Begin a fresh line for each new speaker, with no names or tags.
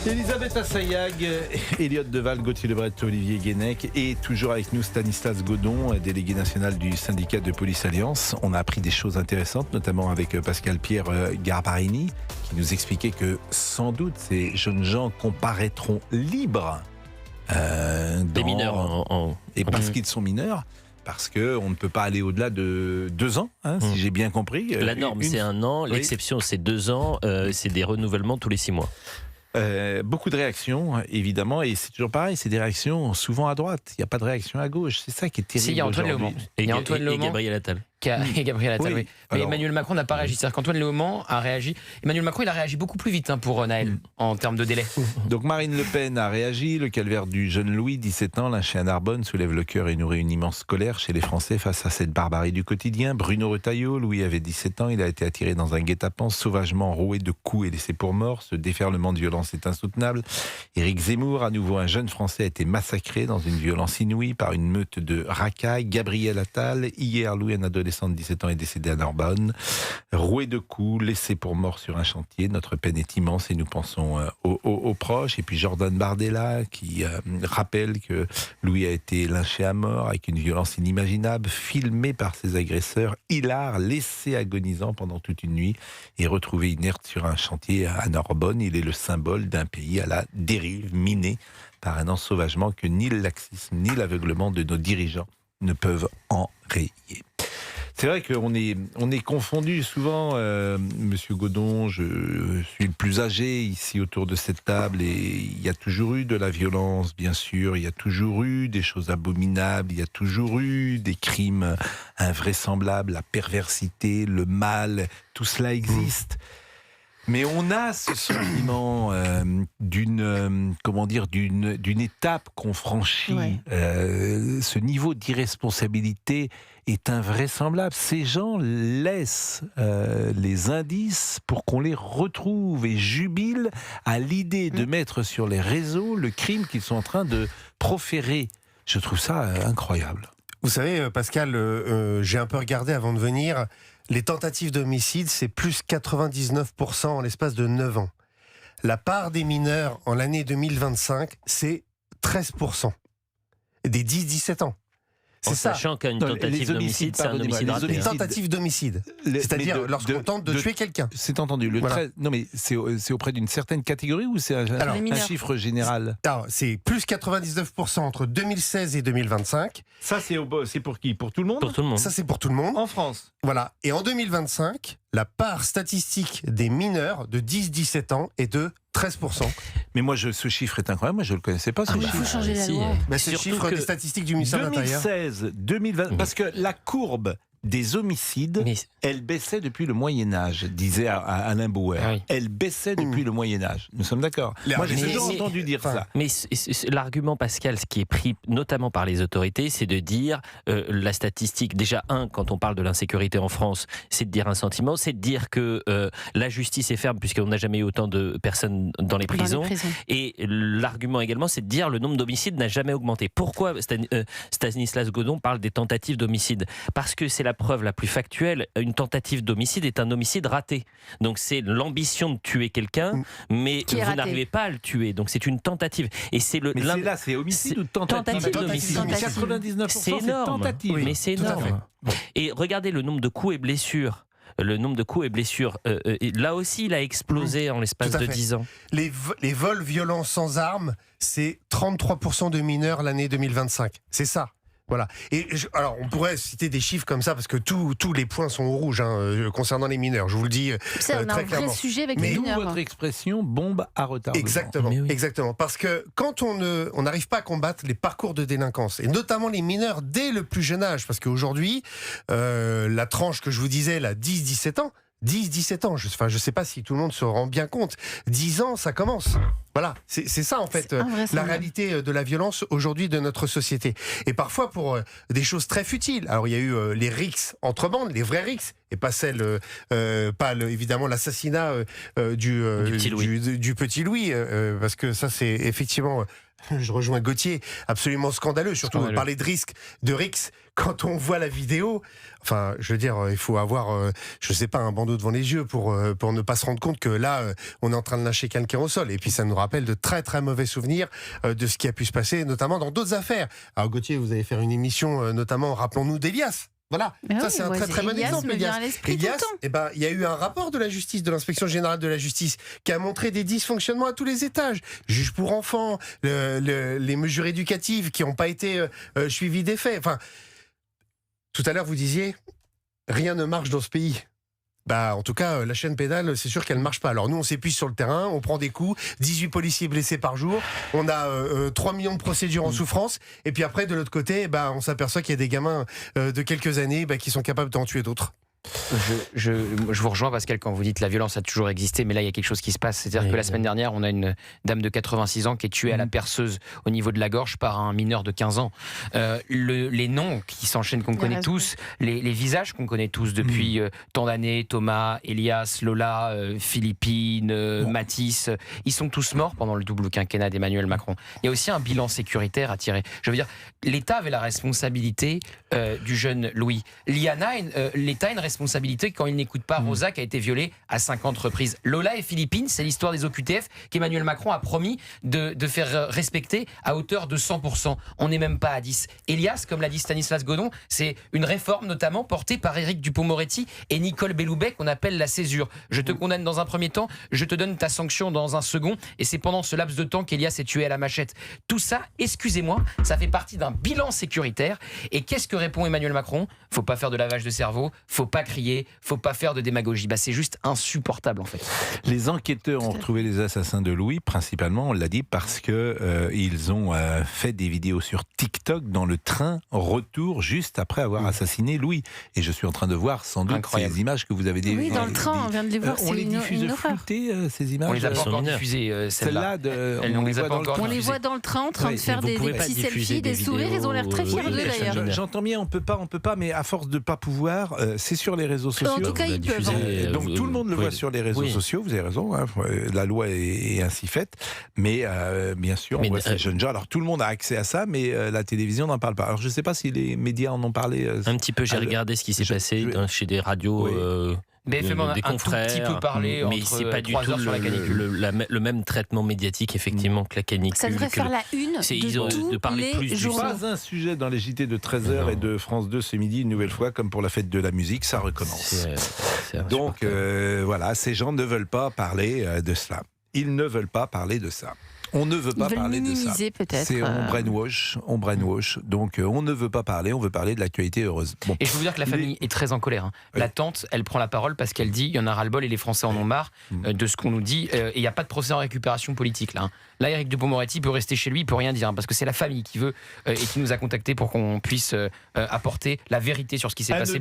Elisabeth Assayag, Elliott Deval, Gauthier Lebret, Olivier Guénec et toujours avec nous Stanislas Godon, délégué national du syndicat de Police Alliance. On a appris des choses intéressantes, notamment avec Pascal Pierre Garbarini, qui nous expliquait que sans doute ces jeunes gens comparaîtront libres
des mineurs
et parce qu'ils sont mineurs. Parce qu'on ne peut pas aller au-delà de 2 ans, si j'ai bien compris.
La norme, c'est 1 an. L'exception, c'est 2 ans. C'est des renouvellements tous les 6 mois.
Beaucoup de réactions, évidemment, et c'est toujours pareil, c'est des réactions souvent à droite. Il n'y a pas de réaction à gauche. C'est ça qui est terrible.
Si, il y a Antoine
aujourd'hui.
Léaumont.
Et Gabriel Attal.
Et Gabriel Attal, oui. Mais
Alors,
Emmanuel Macron n'a pas réagi. C'est-à-dire qu'Antoine Léaumont a réagi. Emmanuel Macron, il a réagi beaucoup plus vite pour Naël, en termes de délai.
Donc Marine Le Pen a réagi. Le calvaire du jeune Louis, 17 ans, lynché à Narbonne, soulève le cœur et nourrit une immense colère chez les Français face à cette barbarie du quotidien. Bruno Retailleau, Louis avait 17 ans. Il a été attiré dans un guet-apens, sauvagement roué de coups et laissé pour mort. Ce déferlement de violence est insoutenable. Éric Zemmour, à nouveau un jeune Français, a été massacré dans une violence inouïe par une meute de racailles. Gabriel Attal, hier, Louis, un adolescent de 17 ans, est décédé à Narbonne, roué de coups, laissé pour mort sur un chantier. Notre peine est immense et nous pensons aux proches. Et puis Jordan Bardella qui rappelle que Louis a été lynché à mort avec une violence inimaginable, filmé par ses agresseurs, hilar, laissé agonisant pendant toute une nuit et retrouvé inerte sur un chantier à Narbonne. Il est le symbole d'un pays à la dérive, miné par un ensauvagement que ni le laxisme ni l'aveuglement de nos dirigeants ne peuvent enrayer. C'est vrai qu'on est confondu souvent, Monsieur Godon, je suis le plus âgé ici autour de cette table et il y a toujours eu de la violence, bien sûr, il y a toujours eu des choses abominables, il y a toujours eu des crimes invraisemblables, la perversité, le mal, tout cela existe. Mais on a ce sentiment d'une étape qu'on franchit.
Ouais.
Ce niveau d'irresponsabilité est invraisemblable. Ces gens laissent les indices pour qu'on les retrouve et jubilent à l'idée de mettre sur les réseaux le crime qu'ils sont en train de proférer. Je trouve ça incroyable.
Vous savez, Pascal, j'ai un peu regardé avant de venir. Les tentatives d'homicide, c'est plus 99% en l'espace de 9 ans. La part des mineurs en l'année 2025, c'est 13%. Des 10-17 ans.
En sachant qu'une tentative d'homicide, c'est un homicide raté.
Les tentatives d'homicide, c'est-à-dire lorsqu'on tente de tuer quelqu'un.
C'est entendu. Le
Voilà.
13, non mais c'est auprès d'une certaine catégorie ou c'est un chiffre général?
Alors, c'est plus 99% entre 2016 et 2025.
Ça c'est pour qui? Pour tout le monde?
Pour tout le monde.
Ça, c'est pour tout le monde.
En France.
Voilà. Et en 2025, la part statistique des mineurs de 10-17 ans est de 13%.
Mais moi, ce chiffre est incroyable. Moi, je ne le connaissais pas, ce
Il
chiffre.
faut changer la
Si,
loi.
C'est le
surtout
chiffre
que
des statistiques du ministère de l'Intérieur.
2016, 2020, parce que la courbe des homicides,
Mais
elle baissait depuis le Moyen-Âge, disait Alain Bauer.
Ah oui.
Elle baissait depuis le Moyen-Âge. Nous sommes d'accord. Moi, j'ai toujours entendu dire ça.
Mais l'argument, Pascal, ce qui est pris notamment par les autorités, c'est de dire la statistique. Déjà, quand on parle de l'insécurité en France, c'est de dire un sentiment, c'est de dire que la justice est ferme puisqu'on n'a jamais eu autant de personnes dans les prisons. Et l'argument également, c'est de dire le nombre d'homicides n'a jamais augmenté. Pourquoi Stanislas Godon parle des tentatives d'homicide? Parce que c'est la preuve la plus factuelle. Une tentative d'homicide est un homicide raté. Donc c'est l'ambition de tuer quelqu'un, mais vous n'arrivez pas à le tuer. Donc c'est une tentative. Et c'est le.
Mais c'est homicide ou tentative
d'homicide.
99%,
c'est énorme.
tentative.
Mais c'est énorme. Et regardez le nombre de coups et blessures. Le nombre de coups et blessures, là aussi, il a explosé en l'espace de 10 ans.
Les vols violents sans armes, c'est 33% de mineurs l'année 2025. C'est ça. Voilà. Et alors, on pourrait citer des chiffres comme ça parce que tous les points sont au rouge concernant les mineurs. Je vous le dis
Ça, on a
très
un
clairement.
vrai sujet avec
Mais
les
D'où
mineurs.
votre expression bombe à retardement.
Exactement,
Mais oui.
exactement. Parce que quand on n'arrive pas à combattre les parcours de délinquance, et notamment les mineurs dès le plus jeune âge, parce qu'aujourd'hui, la tranche que je vous disais, là, 10-17 ans, 10-17 ans, je sais pas si tout le monde se rend bien compte. 10 ans, ça commence. Voilà, c'est ça en fait la réalité de la violence aujourd'hui de notre société. Et parfois pour des choses très futiles. Alors il y a eu les rixes entre bandes, les vrais rixes, et pas évidemment l'assassinat du petit Louis, parce que ça c'est effectivement je rejoins Gauthier, absolument scandaleux. Surtout,
Scandaleux.
parler de risque, de rix, quand on voit la vidéo. Enfin, je veux dire, il faut avoir, je sais pas, un bandeau devant les yeux pour ne pas se rendre compte que là, on est en train de lâcher quelqu'un au sol. Et puis, ça nous rappelle de très, très mauvais souvenirs de ce qui a pu se passer, notamment dans d'autres affaires. Alors, Gauthier, vous allez faire une émission, notamment, rappelons-nous d'Elias. Voilà,
Mais
ça
oui,
c'est un
moi,
très très bon
Elias
exemple.
me vient à l'esprit tout le temps.
Eh ben, il y a eu un rapport de la justice, de l'inspection générale de la justice, qui a montré des dysfonctionnements à tous les étages. Juge pour enfants, les mesures éducatives qui n'ont pas été suivies des faits. Enfin, tout à l'heure vous disiez, rien ne marche dans ce pays. Bah, en tout cas, la chaîne pédale, c'est sûr qu'elle ne marche pas. Alors nous, on s'épuise sur le terrain, on prend des coups, 18 policiers blessés par jour, on a 3 millions de procédures en souffrance, et puis après, de l'autre côté, bah, on s'aperçoit qu'il y a des gamins de quelques années qui sont capables d'en tuer d'autres.
Je vous rejoins, Pascal, quand vous dites la violence a toujours existé, mais là il y a quelque chose qui se passe. C'est-à-dire que la semaine dernière, on a une dame de 86 ans qui est tuée à la perceuse au niveau de la gorge par un mineur de 15 ans. Les noms qui s'enchaînent, qu'on connaît tous, les visages qu'on connaît tous depuis tant d'années, Thomas, Elias, Lola, Philippine, Matisse, ils sont tous morts pendant le double quinquennat d'Emmanuel Macron. Il y a aussi un bilan sécuritaire à tirer. Je veux dire, l'État avait la responsabilité du jeune Louis. L'État a une responsabilité quand il n'écoute pas Rosa qui a été violée à 50 reprises. Lola et Philippine, c'est l'histoire des OQTF qu'Emmanuel Macron a promis de faire respecter à hauteur de 100%. On n'est même pas à 10. Elias, comme l'a dit Stanislas Godon, c'est une réforme notamment portée par Éric Dupond-Moretti et Nicole Belloubet qu'on appelle la césure. Je te condamne dans un premier temps, je te donne ta sanction dans un second, et c'est pendant ce laps de temps qu'Elias est tué à la machette. Tout ça, excusez-moi, ça fait partie d'un bilan sécuritaire. Et qu'est-ce que répond Emmanuel Macron ? Faut pas faire de lavage de cerveau, faut pas crier, faut pas faire de démagogie. Bah, c'est juste insupportable en fait.
Les enquêteurs ont retrouvé les assassins de Louis, principalement, on l'a dit, parce que ils ont fait des vidéos sur TikTok dans le train retour juste après avoir assassiné Louis. Et je suis en train de voir sans doute
Incroyable.
ces images que vous avez
Oui, dans le train, on vient de les voir,
on
c'est
les diffuse
une horreur.
floutées, ces images.
On les a pas
sont
encore
mineures.
diffusées, celles-là.
on
les a
voit
pas
dans le
encore
train.
On les voit dans le train en train de faire des petits selfies, des sourires, ils ont l'air très fiers d'eux d'ailleurs.
J'entends bien, on peut pas, mais à force de pas pouvoir, c'est sur les réseaux sociaux.
En tout cas, ils peuvent.
Donc tout le monde le voit sur les réseaux sociaux, vous avez raison, hein, la loi est ainsi faite, mais bien sûr, on voit ces jeunes gens. Alors tout le monde a accès à ça, mais la télévision n'en parle pas. Alors je ne sais pas si les médias en ont parlé.
Un petit peu, j'ai regardé ce qui s'est passé chez des radios.
BFM en a
des
un tout
confrères,
petit peu parlé
mais
entre
c'est pas du
3
tout
heures sur la canicule.
le même traitement médiatique effectivement que la canicule.
Ça devrait faire la une de
parler
tous
plus
les
du
journaux.
Pas un sujet dans les JT de 13h et de France 2 ce midi, une nouvelle fois, comme pour la fête de la musique, ça recommence. Donc voilà, ces gens ne veulent pas parler de cela. Ils ne veulent pas parler de ça. On ne veut pas parler de ça.
Peut-être.
C'est on brainwash. Donc on ne veut pas parler, on veut parler de l'actualité heureuse. Bon.
Et je peux vous dire que la famille est très en colère. La tante, elle prend la parole parce qu'elle dit il y en a ras-le-bol et les Français en ont marre de ce qu'on nous dit. Et il n'y a pas de procès en récupération politique là. Là, Éric Dupond-Moretti peut rester chez lui, il peut rien dire parce que c'est la famille qui veut et qui nous a contactés pour qu'on puisse apporter la vérité sur ce qui s'est passé.